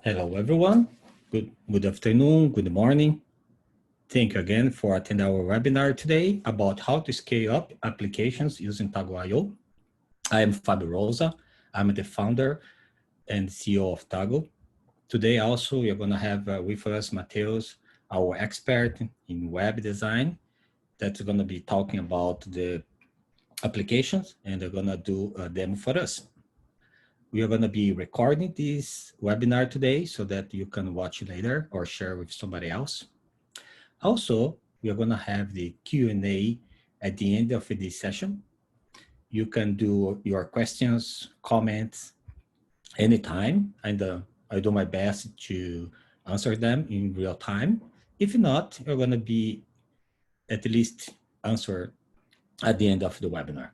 Hello, everyone. Good afternoon, good morning. Thank you again for attending our webinar today about how to scale up applications using Tago.io. I am Fabio Rosa. I'm the founder and CEO of Tago. Today also, we are going to have with us Mateus, our expert in web design, that's going to be talking about the applications, and they're going to do a demo for us. We are going to be recording this webinar today so that you can watch later or share with somebody else. Also, we are going to have the Q&A at the end of this session. You can do your questions, comments anytime, and I do my best to answer them in real time. If not, you're going to be at least answered at the end of the webinar.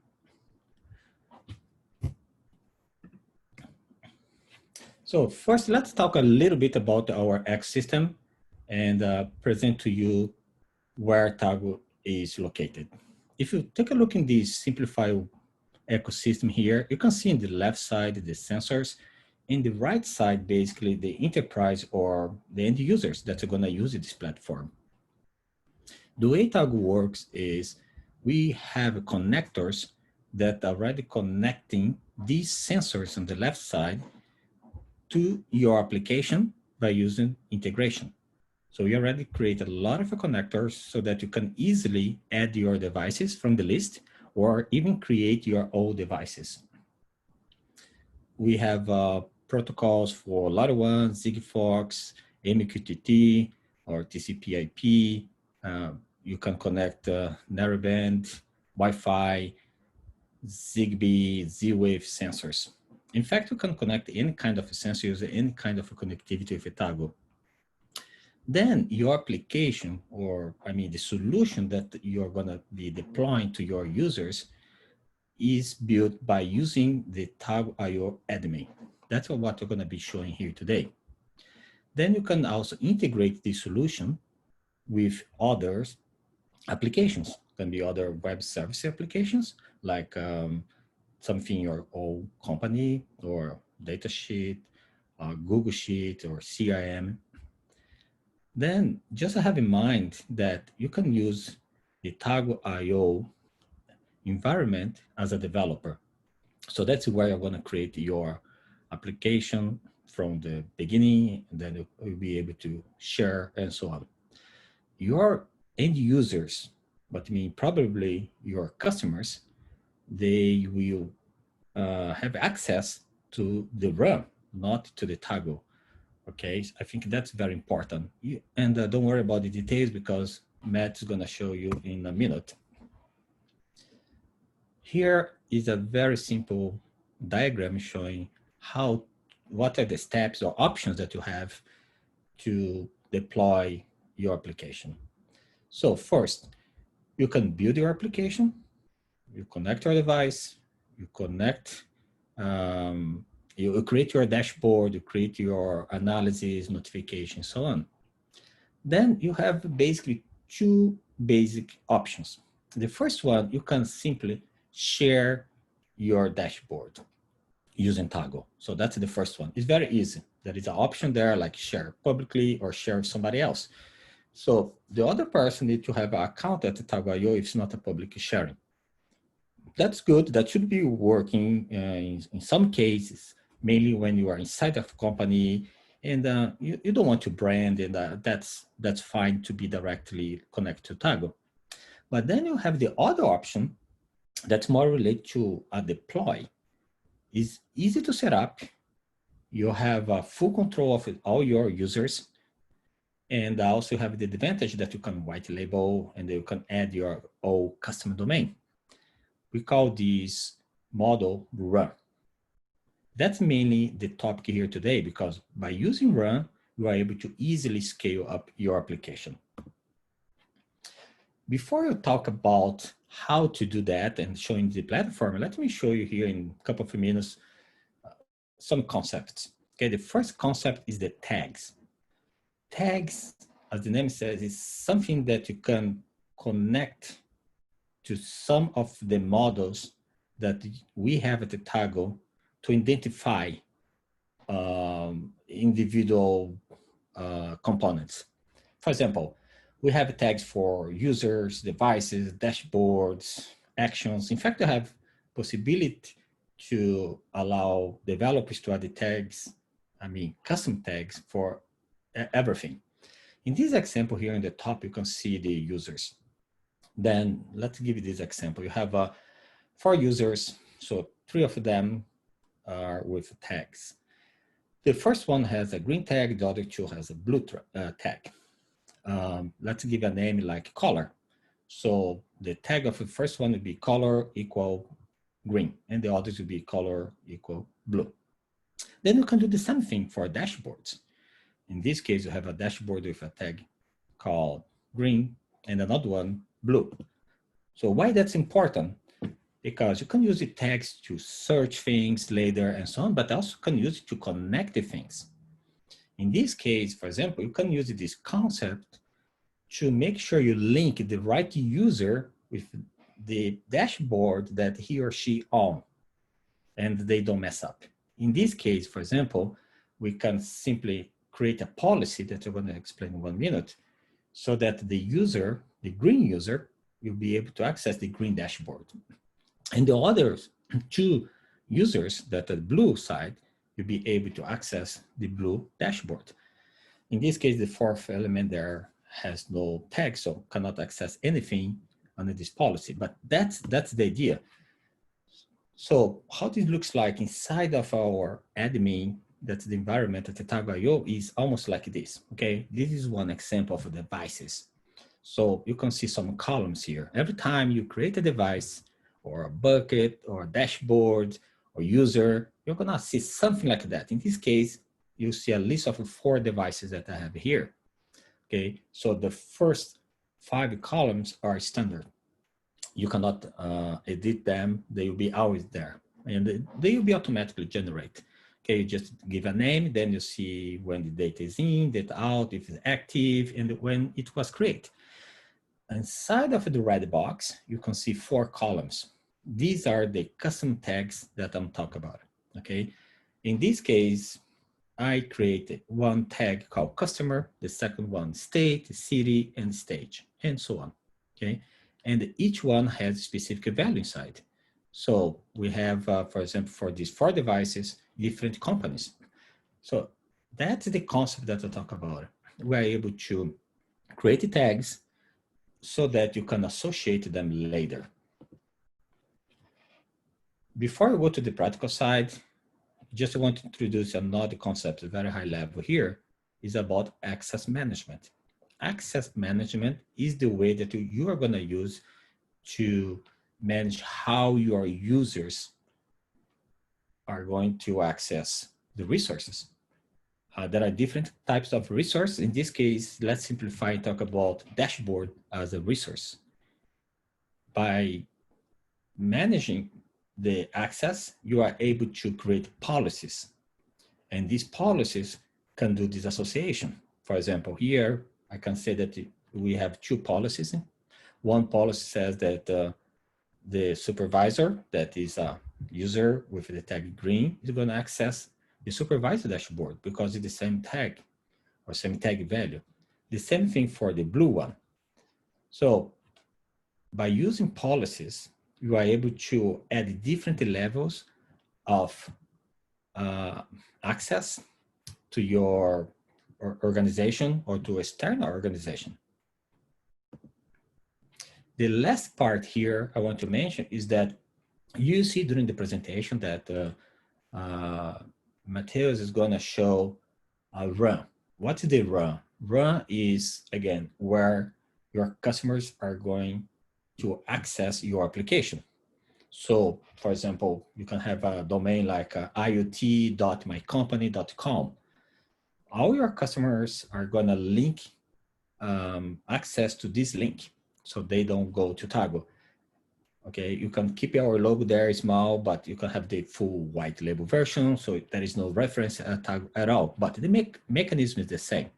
So first, let's talk a little bit about our ecosystem and present to you where Tago is located. If you take a look in this simplified ecosystem here, you can see in the left side the sensors, in the right side basically the enterprise or the end users that are going to use this platform. The way Tago works is we have connectors that are already connecting these sensors on the left side to your application by using integration. So we already create a lot of connectors so that you can easily add your devices from the list or even create your own devices. We have protocols for LoRaWAN, Sigfox, MQTT, or TCP/IP. You can connect narrowband, Wi-Fi, Zigbee, Z-Wave sensors. In fact, you can connect any kind of sensor using any kind of connectivity with Tago. Then your application, or the solution that you're going to be deploying to your users is built by using the Tago.io admin. That's what we're going to be showing here today. Then you can also integrate the solution with other applications. It can be other web service applications like something your own company or datasheet, Google Sheet or CRM. Then just have in mind that you can use the Tago.io environment as a developer. So that's where you're going to create your application from the beginning, and then you'll be able to share and so on. Your end users, but probably your customers, they will have access to the RUN, not to the Tago. Okay, I think that's very important. And don't worry about the details because Matt's going to show you in a minute. Here is a very simple diagram showing what are the steps or options that you have to deploy your application. So first, you can build your application, you connect your device, you connect, you create your dashboard, you create your analysis, notification, so on. Then you have basically two basic options. The first one, you can simply share your dashboard using Tago. So that's the first one. It's very easy. There is an option there like share publicly or share with somebody else. So the other person needs to have an account at Tago.io if it's not a public sharing. That's good. That should be working in some cases, mainly when you are inside of a company and you don't want to brand, and that's fine to be directly connected to Tago. But then you have the other option that's more related to a deploy. It's easy to set up. You have full control of all your users, and also have the advantage that you can white label and you can add your own custom domain. We call this model RUN. That's mainly the topic here today, because by using RUN, you are able to easily scale up your application. Before you talk about how to do that and showing the platform, let me show you here in a couple of minutes some concepts. Okay, the first concept is the tags. Tags, as the name says, is something that you can connect to some of the models that we have at the Tago to identify individual components. For example, we have tags for users, devices, dashboards, actions. In fact, I have possibility to allow developers to add the tags, custom tags for everything. In this example here in the top, you can see the users. Then let's give you this example. You have 4 users, so 3 of them are with tags. The first one has a green tag, the other 2 has a blue tag. Let's give a name like color. So the tag of the first one would be color equal green, and the others would be color equal blue. Then you can do the same thing for dashboards. In this case, you have a dashboard with a tag called green and another one blue. So why that's important? Because you can use the tags to search things later and so on, but also can use it to connect the things. In this case, for example, you can use this concept to make sure you link the right user with the dashboard that he or she owns, and they don't mess up. In this case, for example, we can simply create a policy that I'm going to explain in 1 minute, so that the user, the green user, will be able to access the green dashboard. And the other 2 users that are the blue side will be able to access the blue dashboard. In this case, the 4th element there has no tag, so cannot access anything under this policy, but that's the idea. So how this looks like inside of our admin, that's the environment at Tatago.io, is almost like this, okay? This is one example of devices. So you can see some columns here. Every time you create a device or a bucket or a dashboard or user, you're gonna see something like that. In this case, you see a list of 4 devices that I have here. Okay, so the first 5 columns are standard. You cannot edit them. They will be always there, and they will be automatically generated. Okay, you just give a name, then you see when the data is in, data out, if it's active, and when it was created. Inside of the red box, you can see 4 columns. These are the custom tags that I'm talking about, okay? In this case, I created one tag called customer, the second one state, city, and stage, and so on, okay? And each one has a specific value inside. So we have, for example, for these 4 devices, different companies. So that's the concept that I talk about. We're able to create the tags so that you can associate them later. Before we go to the practical side, just want to introduce another concept at a very high level here, is about access management. Access management is the way that you are going to use to manage how your users are going to access the resources. There are different types of resources. In this case, let's simplify and talk about dashboard as a resource. By managing the access, you are able to create policies. And these policies can do this association. For example, here, I can say that we have 2 policies. One policy says that the supervisor, that is a user with the tag green, is going to access the supervisor dashboard because it's the same tag or same tag value. The same thing for the blue one. So by using policies, you are able to add different levels of access to your organization or to external organization. The last part here I want to mention is that you see during the presentation that Mateus is going to show a run. What is the run? Run is, again, where your customers are going to access your application. So, for example, you can have a domain like iot.mycompany.com. All your customers are going to link access to this link, so they don't go to Tago. Okay, you can keep your logo there small, but you can have the full white label version, so there is no reference tag at all, but the mechanism is the same.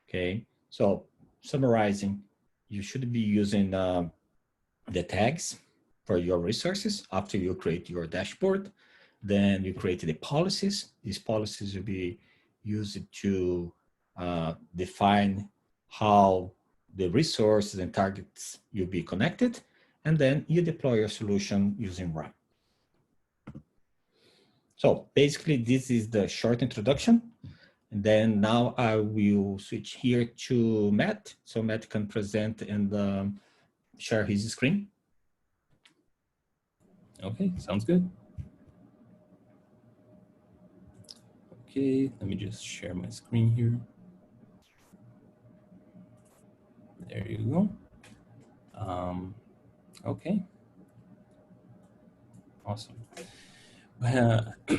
Okay, so summarizing, you should be using the tags for your resources after you create your dashboard. Then you create the policies. These policies will be use it to define how the resources and targets will be connected, and then you deploy your solution using Run. So basically, this is the short introduction. And then now I will switch here to Matt, so Matt can present and share his screen. Okay, sounds good. Okay, let me just share my screen here. There you go. Okay. Awesome.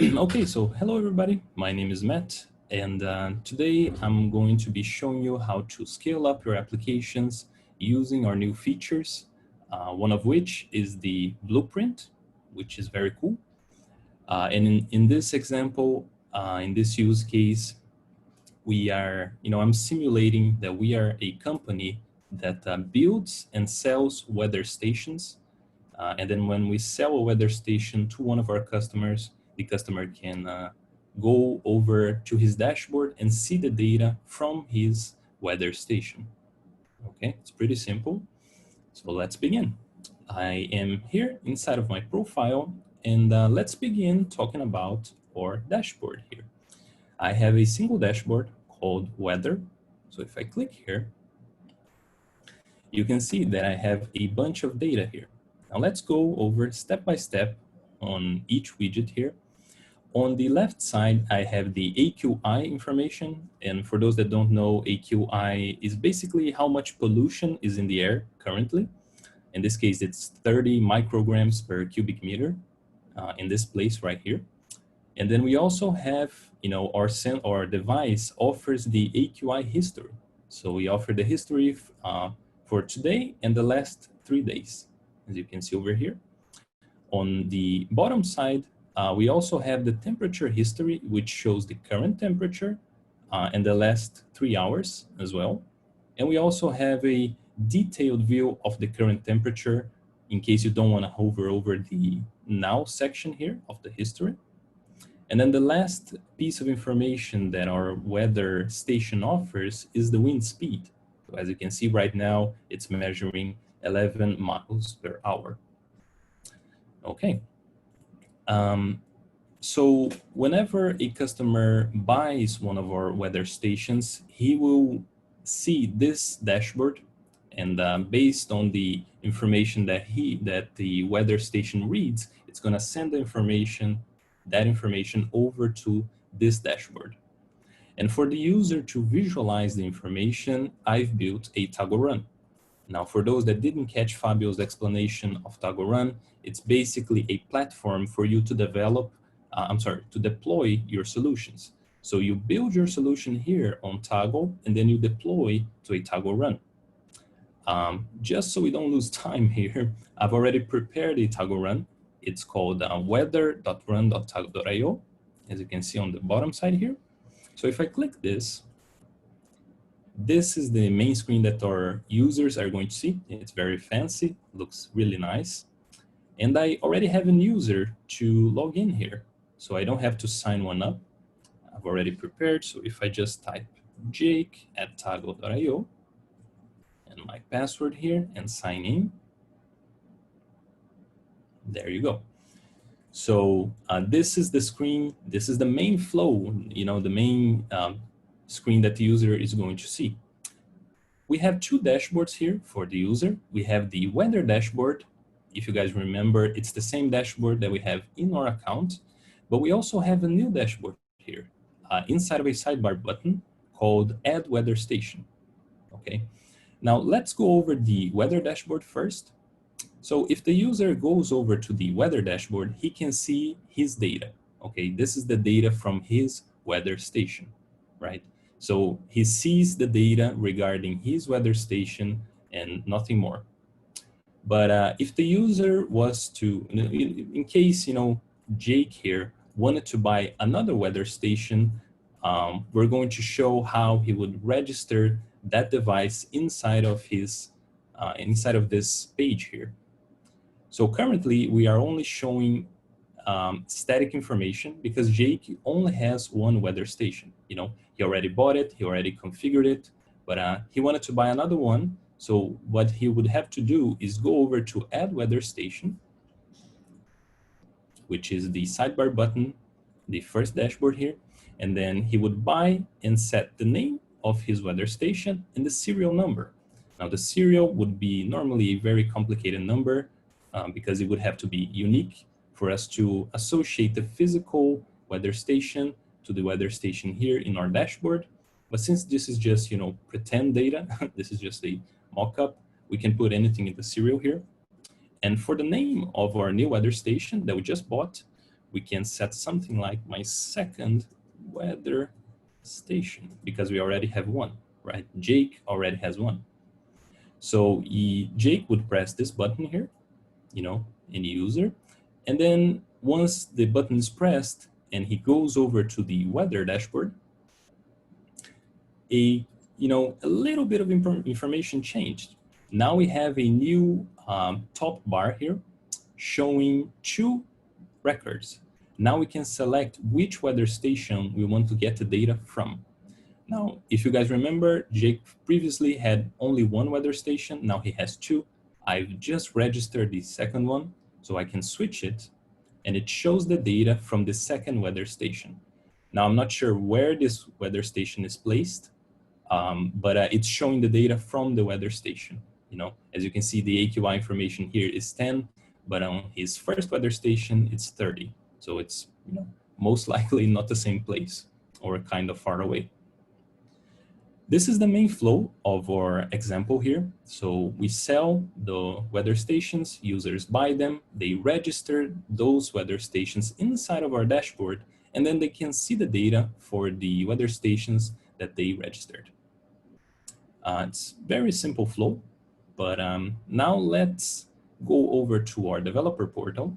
Okay, so hello everybody. My name is Matt, and today I'm going to be showing you how to scale up your applications using our new features, one of which is the blueprint, which is very cool. And in this example, in this use case, we are, I'm simulating that we are a company that builds and sells weather stations. And then when we sell a weather station to one of our customers, the customer can go over to his dashboard and see the data from his weather station. Okay, it's pretty simple. So let's begin. I am here inside of my profile, and let's begin talking about our dashboard here. I have a single dashboard called weather. So if I click here, you can see that I have a bunch of data here. Now let's go over step by step on each widget here. On the left side, I have the AQI information. And for those that don't know, AQI is basically how much pollution is in the air currently. In this case, it's 30 micrograms per cubic meter in this place right here. And then we also have, our device offers the AQI history. So we offer the history for today and the last 3 days, as you can see over here. On the bottom side, we also have the temperature history, which shows the current temperature and the last 3 hours as well. And we also have a detailed view of the current temperature in case you don't want to hover over the now section here of the history. And then the last piece of information that our weather station offers is the wind speed. So as you can see right now, it's measuring 11 miles per hour. Okay. So whenever a customer buys one of our weather stations, he will see this dashboard, and based on the information that the weather station reads, it's going to send that information over to this dashboard. And for the user to visualize the information, I've built a Tago Run. Now, for those that didn't catch Fabio's explanation of Tago Run, it's basically a platform for you to to deploy your solutions. So you build your solution here on Tago, and then you deploy to a Tago Run. Just so we don't lose time here, I've already prepared a Tago Run. It's called weather.run.tago.io, as you can see on the bottom side here. So if I click this is the main screen that our users are going to see. It's very fancy, looks really nice. And I already have a user to log in here, so I don't have to sign one up. I've already prepared, so if I just type jake@tago.io and my password here and sign in, there you go. So this is the screen, this is the main flow, the main screen that the user is going to see. We have 2 dashboards here for the user. We have the weather dashboard. If you guys remember, it's the same dashboard that we have in our account, but we also have a new dashboard here inside of a sidebar button called Add Weather Station. Okay, now let's go over the weather dashboard first. So if the user goes over to the weather dashboard, he can see his data. Okay, this is the data from his weather station, right? So he sees the data regarding his weather station and nothing more. But if the user was to, in case, Jake here wanted to buy another weather station, we're going to show how he would register that device inside of this page here. So currently we are only showing static information because Jake only has one weather station. You know, he already bought it, he already configured it, but he wanted to buy another one. So what he would have to do is go over to Add Weather Station, which is the sidebar button, the first dashboard here, and then he would buy and set the name of his weather station and the serial number. Now the serial would be normally a very complicated number because it would have to be unique for us to associate the physical weather station to the weather station here in our dashboard. But since this is just, you know, pretend data, this is just a mock-up, we can put anything in the serial here. And for the name of our new weather station that we just bought, we can set something like my second weather station because we already have one, right? Jake already has one. So Jake would press this button here, you know, in user. And then once the button is pressed and he goes over to the weather dashboard, a little bit of information changed. Now we have a new top bar here showing 2 records. Now we can select which weather station we want to get the data from. Now, if you guys remember, Jake previously had only one weather station. Now he has 2. I've just registered the second one, so I can switch it, and it shows the data from the second weather station. Now, I'm not sure where this weather station is placed, but it's showing the data from the weather station. You know, as you can see, the AQI information here is 10, but on his first weather station, it's 30. So it's, you know, most likely not the same place or kind of far away. This is the main flow of our example here. So we sell the weather stations, users buy them, they register those weather stations inside of our dashboard, and then they can see the data for the weather stations that they registered. It's very simple flow, but now let's go over to our developer portal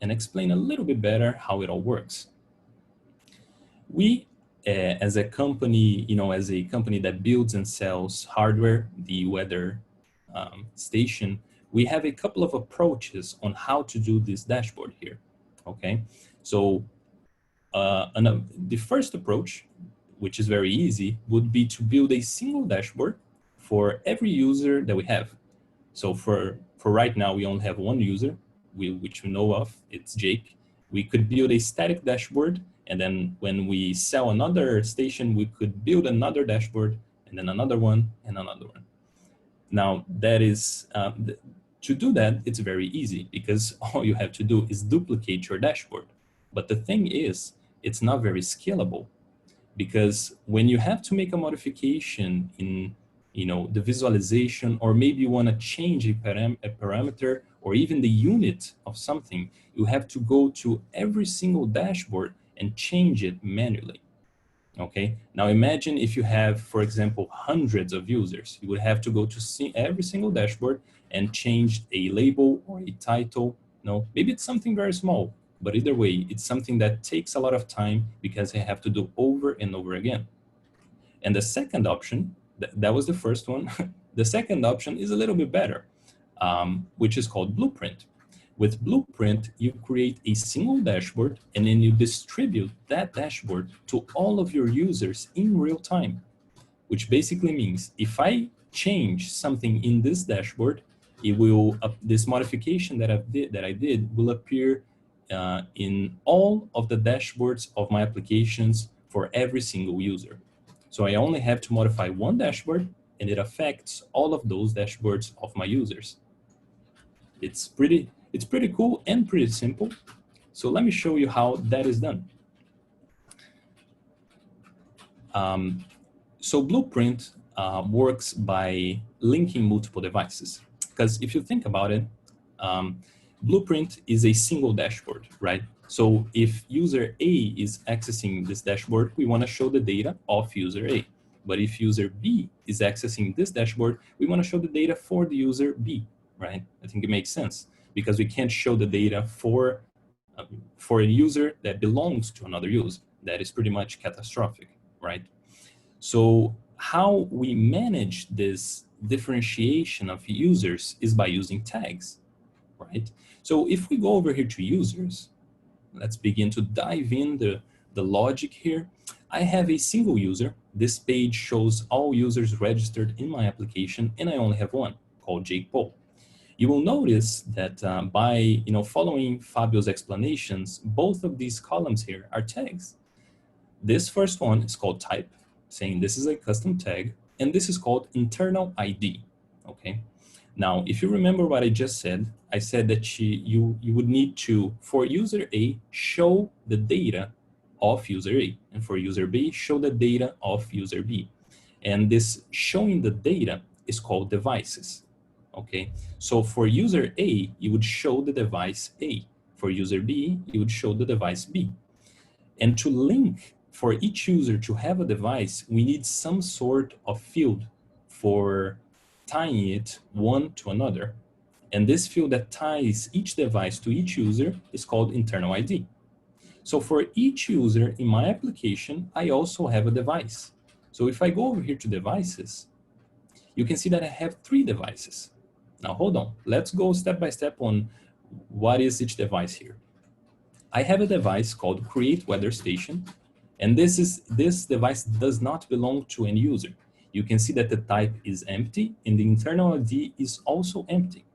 and explain a little bit better how it all works. We, as a company, as a company that builds and sells hardware, the weather station, we have a couple of approaches on how to do this dashboard here, okay? So the first approach, which is very easy, would be to build a single dashboard for every user that we have. So for right now, we only have one user, which we know of, it's Jake. We could build a static dashboard, and then when we sell another station, we could build another dashboard, and then another one, and another one. Now, that is, to do that, it's very easy, because all you have to do is duplicate your dashboard. But the thing is, it's not very scalable, because when you have to make a modification in the visualization, or maybe you want to change a parameter or even the unit of something, you have to go to every single dashboard and change it manually. Okay, now imagine if you have, for example, hundreds of users, you would have to go to every single dashboard and change a label or a title. Maybe it's something very small, but either way, it's something that takes a lot of time because I have to do over and over again. And the second option, that was the first one. The second option is a little bit better, which is called Blueprint. With Blueprint, you create a single dashboard, and then you distribute that dashboard to all of your users in real time, which basically means if I change something in this dashboard, it will this modification that I did will appear in all of the dashboards of my applications for every single user. So I only have to modify one dashboard, and it affects all of those dashboards of my users. It's pretty cool and pretty simple. So let me show you how that is done. So Blueprint works by linking multiple devices. Because if you think about it, Blueprint is a single dashboard, right? So if user A is accessing this dashboard, we want to show the data of user A. But if user B is accessing this dashboard, we want to show the data for the user B, right? I think it makes sense because we can't show the data for a user that belongs to another user. That is pretty much catastrophic, right? So how we manage this differentiation of users is by using tags, right? So if we go over here to users, let's begin to dive in the logic here. I have a single user. This page shows all users registered in my application, and I only have one, called Jake Paul. You will notice that by following Fabio's explanations, both of these columns here are tags. This first one is called type, saying this is a custom tag, and this is called internal ID, okay? Now, if you remember what I just said, I said that you would need to, for user A, show the data of user A, and for user B, show the data of user B. And this showing the data is called devices, okay? So for user A, you would show the device A. For user B, you would show the device B. And to link for each user to have a device, we need some sort of field for tying it one to another. And this field that ties each device to each user is called internal ID. So for each user in my application, I also have a device. So if I go over here to devices, you can see that I have 3 devices. Now hold on, let's go step by step on what is each device here. I have a device called Create Weather Station, and this device does not belong to any user. You can see that the type is empty and the internal ID is also empty.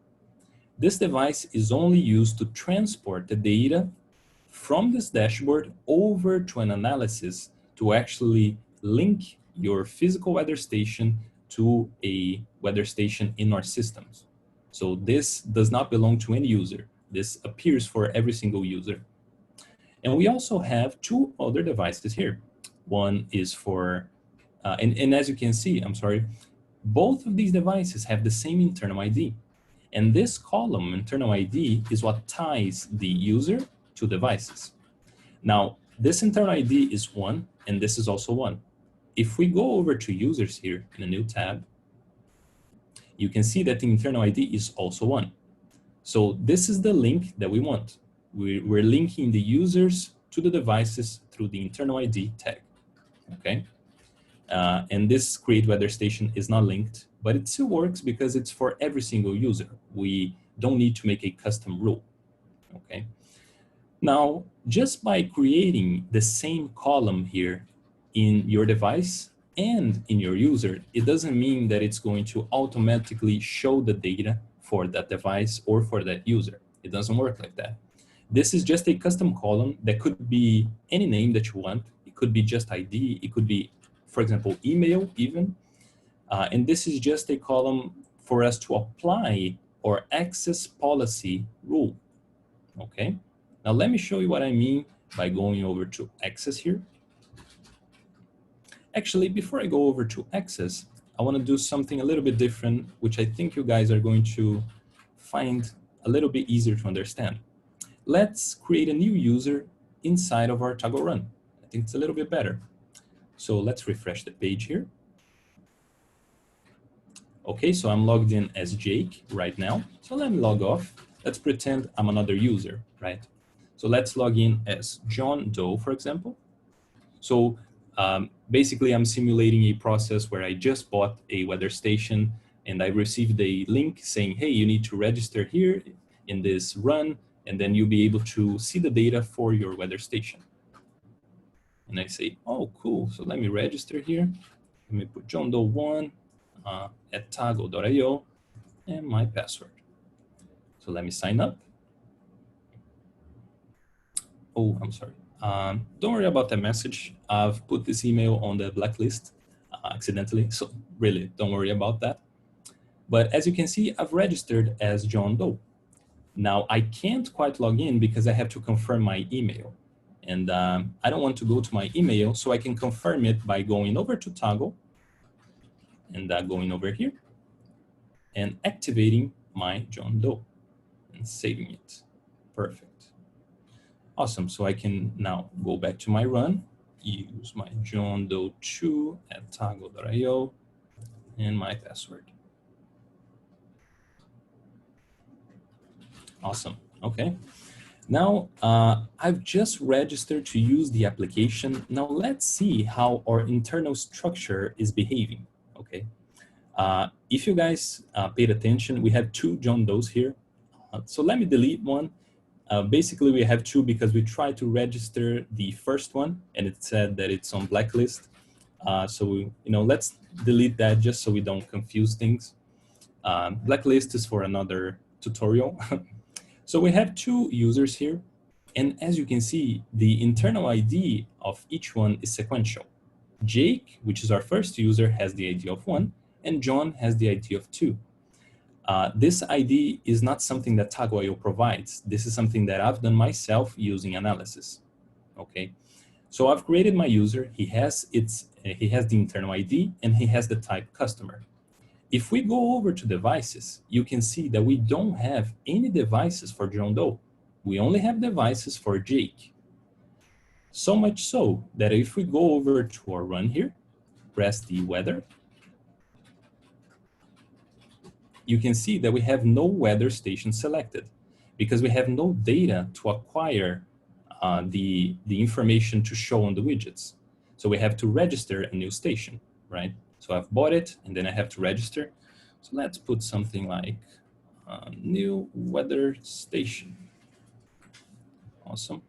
This device is only used to transport the data from this dashboard over to an analysis to actually link your physical weather station to a weather station in our systems. So this does not belong to any user. This appears for every single user. And we also have 2 other devices here. One is for, and as you can see, both of these devices have the same internal ID. And this column, internal ID, is what ties the user to devices. Now, this internal ID is 1, and this is also 1. If we go over to users here in a new tab, you can see that the internal ID is also 1. So this is the link that we want. We're linking the users to the devices through the internal ID tag, okay? And this Create Weather Station is not linked, but it still works because it's for every single user. We don't need to make a custom rule, okay? Now, just by creating the same column here in your device and in your user, it doesn't mean that it's going to automatically show the data for that device or for that user. It doesn't work like that. This is just a custom column that could be any name that you want. It could be just ID. It could be, for example, email even. And this is just a column for us to apply our access policy rule, okay? Now let me show you what I mean by going over to access here. Actually, before I go over to access, I want to do something a little bit different, which I think you guys are going to find a little bit easier to understand. Let's create a new user inside of our Toggle Run. I think it's a little bit better. So let's refresh the page here. Okay, so I'm logged in as Jake right now. So let me log off. Let's pretend I'm another user, right? So let's log in as John Doe, for example. So basically, I'm simulating a process where I just bought a weather station and I received a link saying, hey, you need to register here in this run, and then you'll be able to see the data for your weather station. And I say, oh, cool. So let me register here. Let me put John Doe 1 at toggle.io and my password. So let me sign up. Oh, I'm sorry. Don't worry about that message. I've put this email on the blacklist accidentally. So really, don't worry about that. But as you can see, I've registered as John Doe. Now, I can't quite log in because I have to confirm my email. And I don't want to go to my email, so I can confirm it by going over to Toggle and going over here and activating my John Doe and saving it. Perfect. Awesome. So I can now go back to my run, use my John Doe 2 at toggle.io and my password. Awesome. Okay. Now, I've just registered to use the application. Now, let's see how our internal structure is behaving. Okay. If you guys paid attention, we had 2 John Does here. So let me delete one Basically, we have two because we tried to register the first one and it said that it's on blacklist. So let's delete that just so we don't confuse things. Blacklist is for another tutorial. So we have two users here. And as you can see, the internal ID of each one is sequential. Jake, which is our first user, has the ID of 1, and John has the ID of 2. This ID is not something that Tago.io provides. This is something that I've done myself using analysis. Okay, so I've created my user. He has the internal ID and he has the type customer. If we go over to devices, you can see that we don't have any devices for John Doe. We only have devices for Jake. So much so that if we go over to our run here, press the weather, you can see that we have no weather station selected because we have no data to acquire the information to show on the widgets. So we have to register a new station, right? So I've bought it and then I have to register. So let's put something like new weather station. Awesome.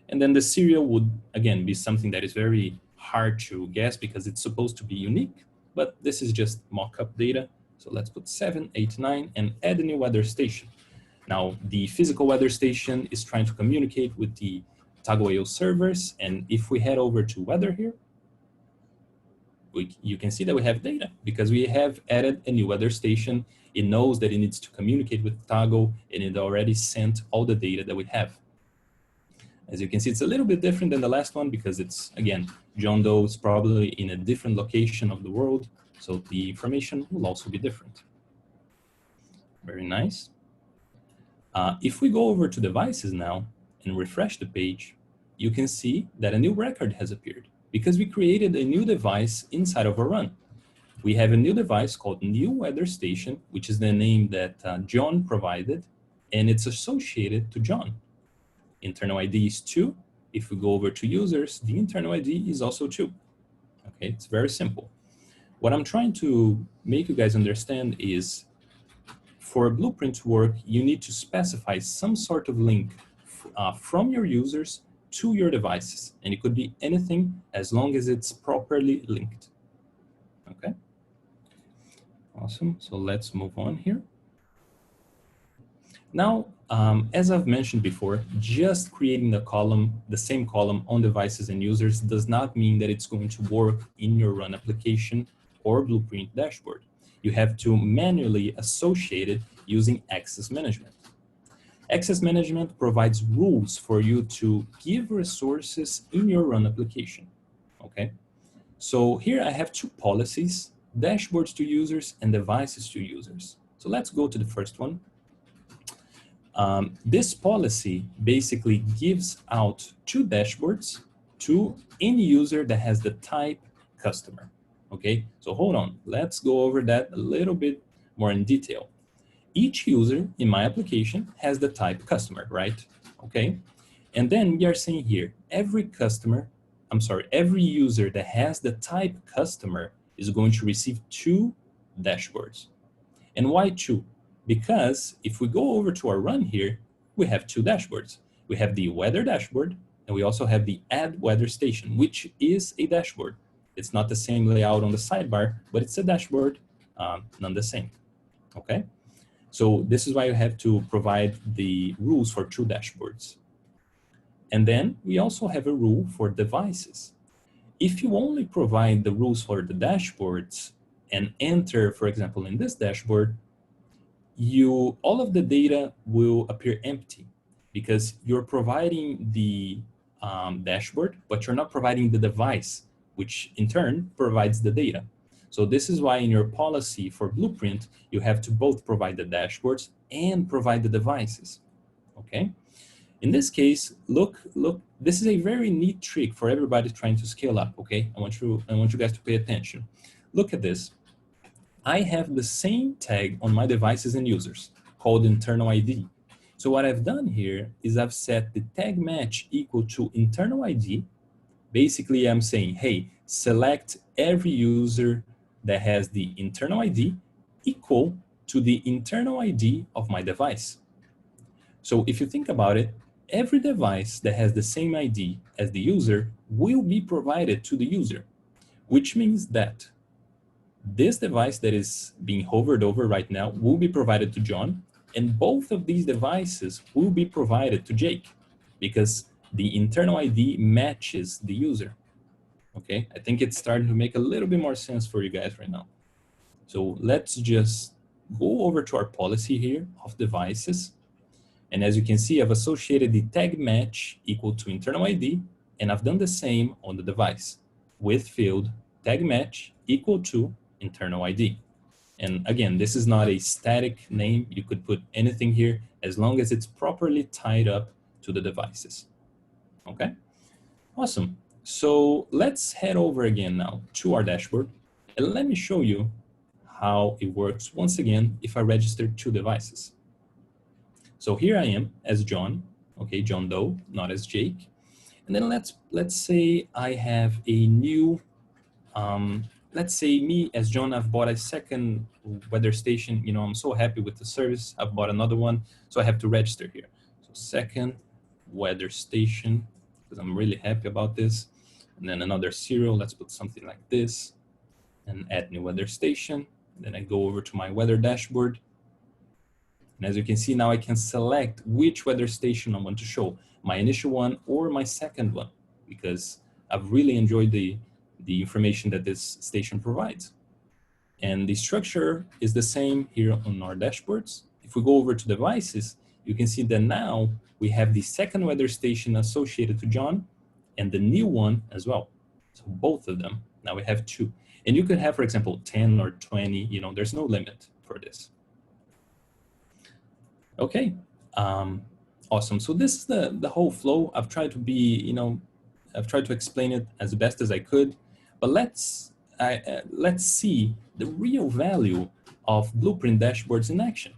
And then the serial would, again, be something that is very hard to guess because it's supposed to be unique, but this is just mock-up data. So let's put 789 and add a new weather station. Now, the physical weather station is trying to communicate with the Tago.io servers. And if we head over to weather here, you can see that we have data because we have added a new weather station. It knows that it needs to communicate with Tago and it already sent all the data that we have. As you can see, it's a little bit different than the last one because it's, again, John Doe is probably in a different location of the world. So the information will also be different. Very nice. If we go over to devices now and refresh the page, you can see that a new record has appeared because we created a new device inside of our run. We have a new device called New Weather Station, which is the name that John provided, and it's associated to John. Internal ID is 2. If we go over to users, the internal ID is also 2. Okay, it's very simple. What I'm trying to make you guys understand is for a blueprint to work, you need to specify some sort of link from your users to your devices. And it could be anything as long as it's properly linked. Okay, awesome. So let's move on here. Now, as I've mentioned before, just creating the same column on devices and users does not mean that it's going to work in your run application or blueprint dashboard. You have to manually associate it using access management. Access management provides rules for you to give resources in your run application, okay? So here I have two policies, dashboards to users and devices to users. So let's go to the first one. This policy basically gives out two dashboards to any user that has the type customer. Okay, so hold on, let's go over that a little bit more in detail. Each user in my application has the type customer, right? Okay, and then we are saying here, every user that has the type customer is going to receive two dashboards. And why two? Because if we go over to our run here, we have two dashboards. We have the weather dashboard, and we also have the add weather station, which is a dashboard. It's not the same layout on the sidebar, but it's a dashboard, none the same, okay? So this is why you have to provide the rules for two dashboards. And then we also have a rule for devices. If you only provide the rules for the dashboards and enter, for example, in this dashboard, all of the data will appear empty because you're providing the dashboard, but you're not providing the device, which in turn provides the data. So this is why in your policy for Blueprint, you have to both provide the dashboards and provide the devices, okay? In this case, look, this is a very neat trick for everybody trying to scale up, okay? I want you guys to pay attention. Look at this. I have the same tag on my devices and users called internal ID. So what I've done here is I've set the tag match equal to internal ID. Basically, I'm saying, hey, select every user that has the internal ID equal to the internal ID of my device. So if you think about it, every device that has the same ID as the user will be provided to the user, which means that this device that is being hovered over right now will be provided to John, and both of these devices will be provided to Jake because the internal ID matches the user. Okay, I think it's starting to make a little bit more sense for you guys right now. So let's just go over to our policy here of devices. And as you can see, I've associated the tag match equal to internal ID, and I've done the same on the device with field tag match equal to internal ID. And again, this is not a static name. You could put anything here as long as it's properly tied up to the devices. Okay, awesome. So let's head over again now to our dashboard, and let me show you how it works once again if I register two devices. So here I am as John, okay, John Doe, not as Jake. And then let's say I have a new, let's say me as John, I've bought a second weather station. You know, I'm so happy with the service. I've bought another one, so I have to register here. So second weather station, because I'm really happy about this. And then another serial, let's put something like this, and add new weather station. Then I go over to my weather dashboard. And as you can see, now I can select which weather station I want to show, my initial one or my second one, because I've really enjoyed the information that this station provides. And the structure is the same here on our dashboards. If we go over to devices, you can see that now we have the second weather station associated to John and the new one as well. So both of them, now we have two. And you could have, for example, 10 or 20, you know, there's no limit for this. Okay, awesome. So this is the whole flow. I've tried to be, you know, I've tried to explain it as best as I could, but let's see the real value of Blueprint dashboards in action.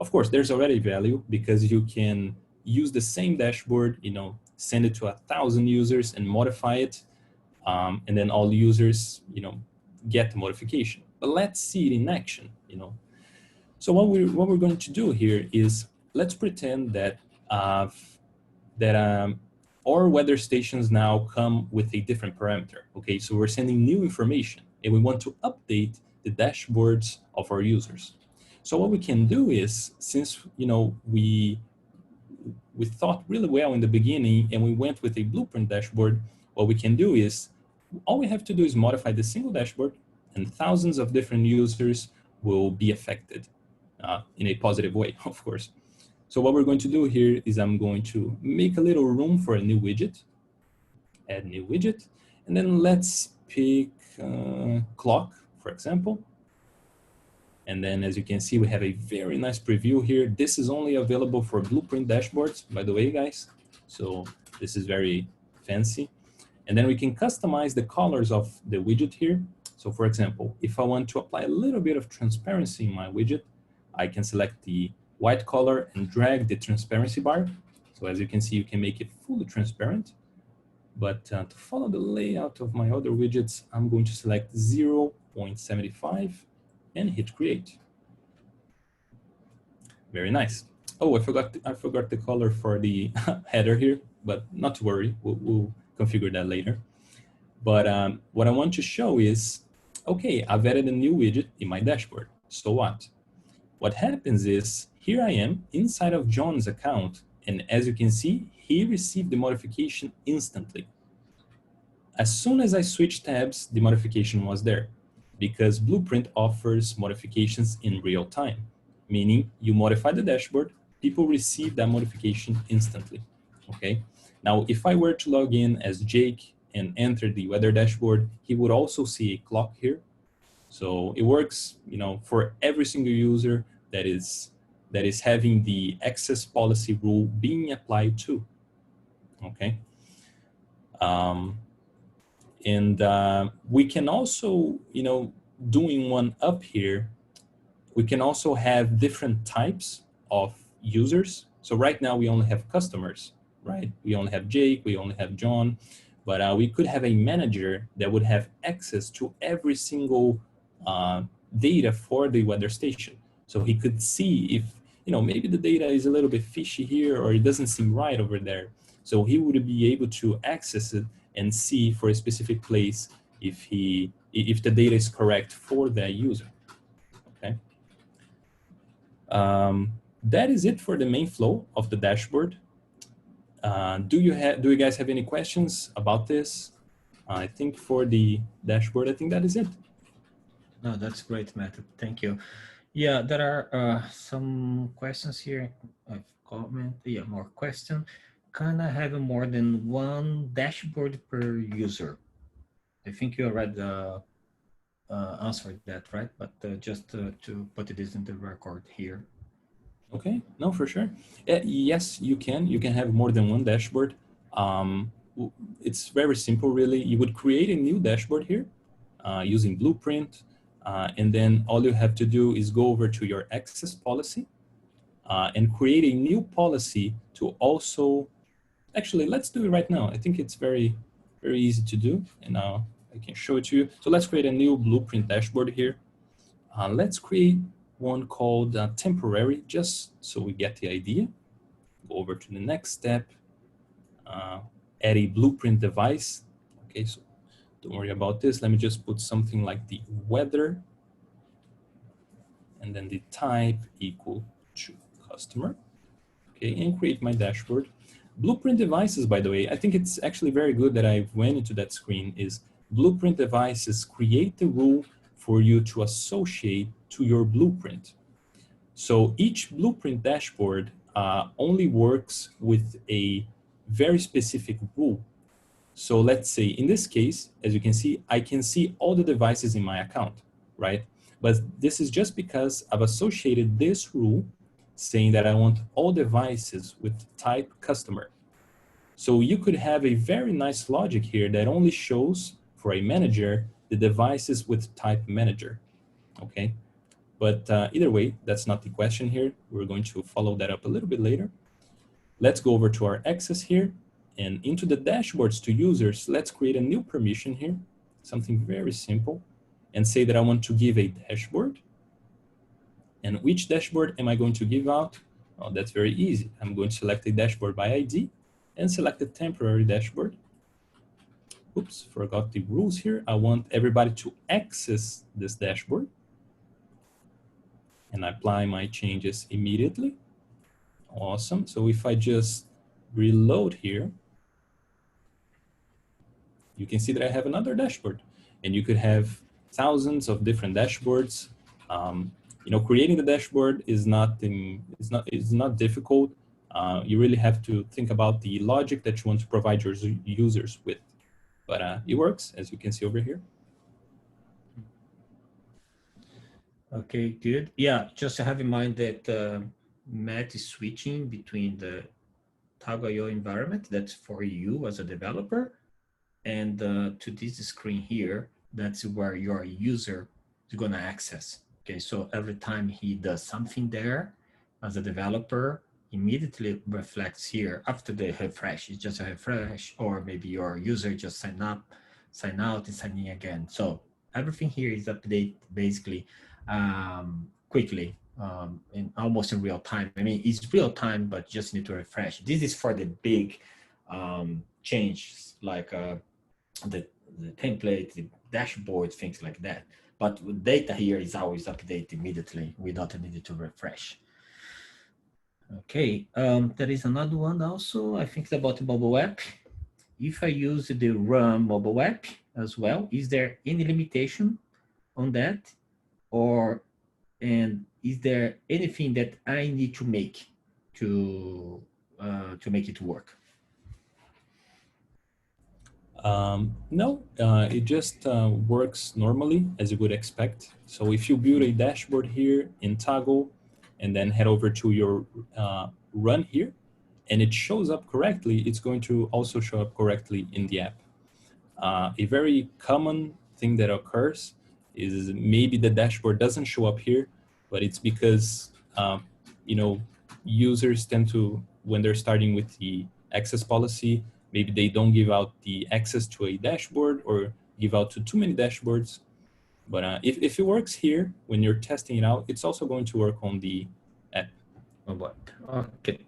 Of course, there's already value because you can use the same dashboard, you know, send it to 1,000 users and modify it, and then all users, you know, get the modification. But let's see it in action, you know. So what we're going to do here is let's pretend that our weather stations now come with a different parameter. Okay, so we're sending new information and we want to update the dashboards of our users. So what we can do is, since you know we thought really well in the beginning and we went with a Blueprint dashboard, what we can do is all we have to do is modify the single dashboard and thousands of different users will be affected. In a positive way, of course. So what we're going to do here is I'm going to make a little room for a new widget, add new widget, and then let's pick clock, for example. And then as you can see, we have a very nice preview here. This is only available for Blueprint dashboards, by the way, guys. So this is very fancy. And then we can customize the colors of the widget here. So for example, if I want to apply a little bit of transparency in my widget, I can select the white color and drag the transparency bar. So as you can see, you can make it fully transparent. But to follow the layout of my other widgets, I'm going to select 0.75 and hit create. Very nice. Oh, I forgot the color for the header here, but not to worry, we'll configure that later. But what I want to show is, okay, I've added a new widget in my dashboard. So what? What happens is, here I am inside of John's account, and as you can see, he received the modification instantly. As soon as I switched tabs, the modification was there, because Blueprint offers modifications in real time, meaning you modify the dashboard, people receive that modification instantly, okay? Now, if I were to log in as Jake and enter the weather dashboard, he would also see a clock here. So it works, you know, for every single user that is having the access policy rule being applied to. Okay. We can also, you know, doing one up here, we can also have different types of users. So right now we only have customers, right? We only have Jake, we only have John, but we could have a manager that would have access to every single data for the weather station. So he could see you know, maybe the data is a little bit fishy here, or it doesn't seem right over there. So he would be able to access it and see for a specific place if the data is correct for that user. Okay. That is it for the main flow of the dashboard. Do you guys have any questions about this? I think for the dashboard, I think that is it. No, that's great, Matt. Thank you. Yeah, there are some questions here. I've comment. Yeah, more question. Can I have more than one dashboard per user? I think you already answered that, right? But just to put this in the record here. Okay, no, for sure. Yes, you can. You can have more than one dashboard. It's very simple, really. You would create a new dashboard here using Blueprint. And then all you have to do is go over to your access policy and create a new policy to also, actually, let's do it right now. I think it's very, very easy to do. And now I can show it to you. So let's create a new Blueprint dashboard here. Let's create one called temporary, just so we get the idea. Go over to the next step, add a Blueprint device. Okay, so don't worry about this. Let me just put something like the weather, and then the type equal to customer. Okay, and create my dashboard. Blueprint devices, by the way, I think it's actually very good that I went into that screen, is Blueprint devices create the rule for you to associate to your blueprint. So each blueprint dashboard only works with a very specific rule. So let's say in this case, as you can see, I can see all the devices in my account, right? But this is just because I've associated this rule saying that I want all devices with type customer. So you could have a very nice logic here that only shows for a manager the devices with type manager, okay? But either way, that's not the question here. We're going to follow that up a little bit later. Let's go over to our access here, and into the dashboards to users, let's create a new permission here, something very simple, and say that I want to give a dashboard. And which dashboard am I going to give out? Oh, that's very easy. I'm going to select a dashboard by ID and select the temporary dashboard. Oops, forgot the rules here. I want everybody to access this dashboard. And I apply my changes immediately. Awesome. So if I just reload here, you can see that I have another dashboard, and you could have thousands of different dashboards. You know, creating the dashboard is not difficult. You really have to think about the logic that you want to provide your users with, but it works, as you can see over here. Okay, good. Yeah, just have in mind that Matt is switching between the Tago.io environment, that's for you as a developer, and to this screen here, that's where your user is going to access. Okay, so every time he does something there as a developer, immediately reflects here after the refresh. It's just a refresh, or maybe your user just sign out, and sign in again. So everything here is updated basically quickly, in almost in real time. I mean, it's real time, but just need to refresh. This is for the big changes, like the template, the dashboard, things like that. But data here is always updated immediately without needing to refresh. Okay, there is another one also. I think it's about the mobile app. If I use the Run mobile app as well, is there any limitation on that? And is there anything that I need to make to make it work? No, it just works normally as you would expect. So if you build a dashboard here in Tago and then head over to your Run here, and it shows up correctly, it's going to also show up correctly in the app. A very common thing that occurs is maybe the dashboard doesn't show up here, but it's because you know, users tend to, when they're starting with the access policy, maybe they don't give out the access to a dashboard or give out to too many dashboards. But if it works here when you're testing it out, it's also going to work on the app. Okay.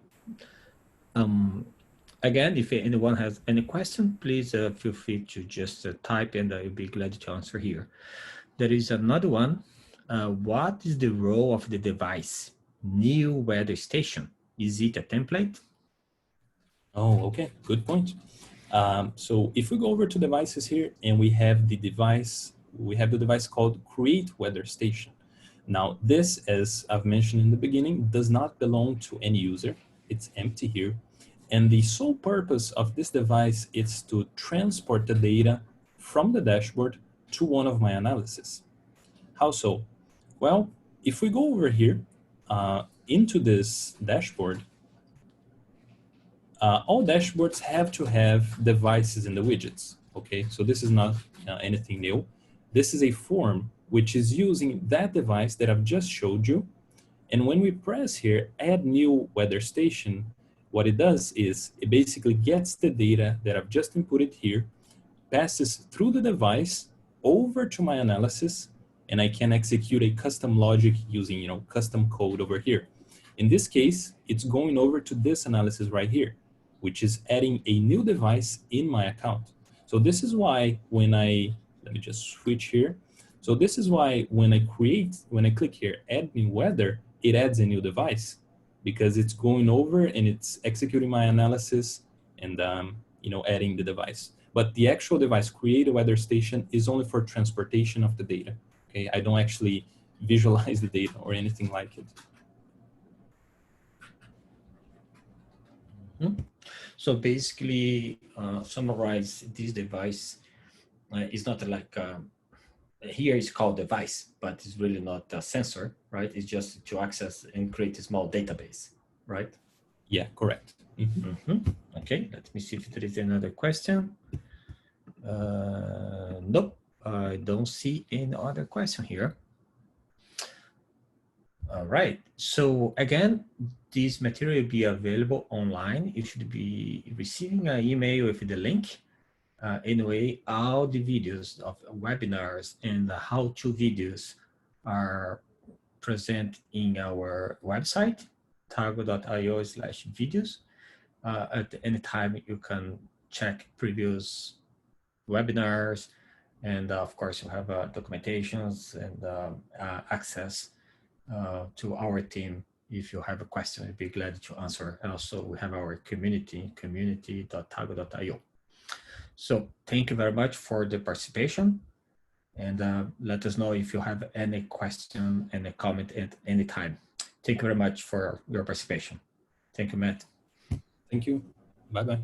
Again, if anyone has any question, please feel free to just type, and I'll be glad to answer here. There is another one. What is the role of the device? New weather station. Is it a template? Oh, okay, good point. So if we go over to devices here and we have the device called Create Weather Station. Now this, as I've mentioned in the beginning, does not belong to any user. It's empty here. And the sole purpose of this device is to transport the data from the dashboard to one of my analysis. How so? Well, if we go over here into this dashboard, all dashboards have to have devices in the widgets, okay? So this is not anything new. This is a form which is using that device that I've just showed you. And when we press here, add new weather station, what it does is it basically gets the data that I've just inputted here, passes through the device over to my analysis, and I can execute a custom logic using custom code over here. In this case, it's going over to this analysis right here, which is adding a new device in my account. So this is why when let me just switch here. So this is why when I click here, add new weather, it adds a new device, because it's going over and it's executing my analysis and adding the device. But the actual device, Create a Weather Station, is only for transportation of the data. Okay, I don't actually visualize the data or anything like it. So basically, summarize this device is not like here it's called device, but it's really not a sensor, right? It's just to access and create a small database, right? Yeah, correct. Okay, let me see if there is another question. Nope, I don't see any other question here. All right, so again, this material will be available online. You should be receiving an email with the link. Anyway, all the videos of webinars and the how-to videos are present in our website, targo.io/videos. At any time, you can check previous webinars, and of course, you have documentations and access to our team. If you have a question, I'd be glad to answer. And also, we have our community.targo.io. So thank you very much for the participation, and let us know if you have any question, any comment at any time. Thank you very much for your participation. Thank you, Matt. Thank you. Bye-bye.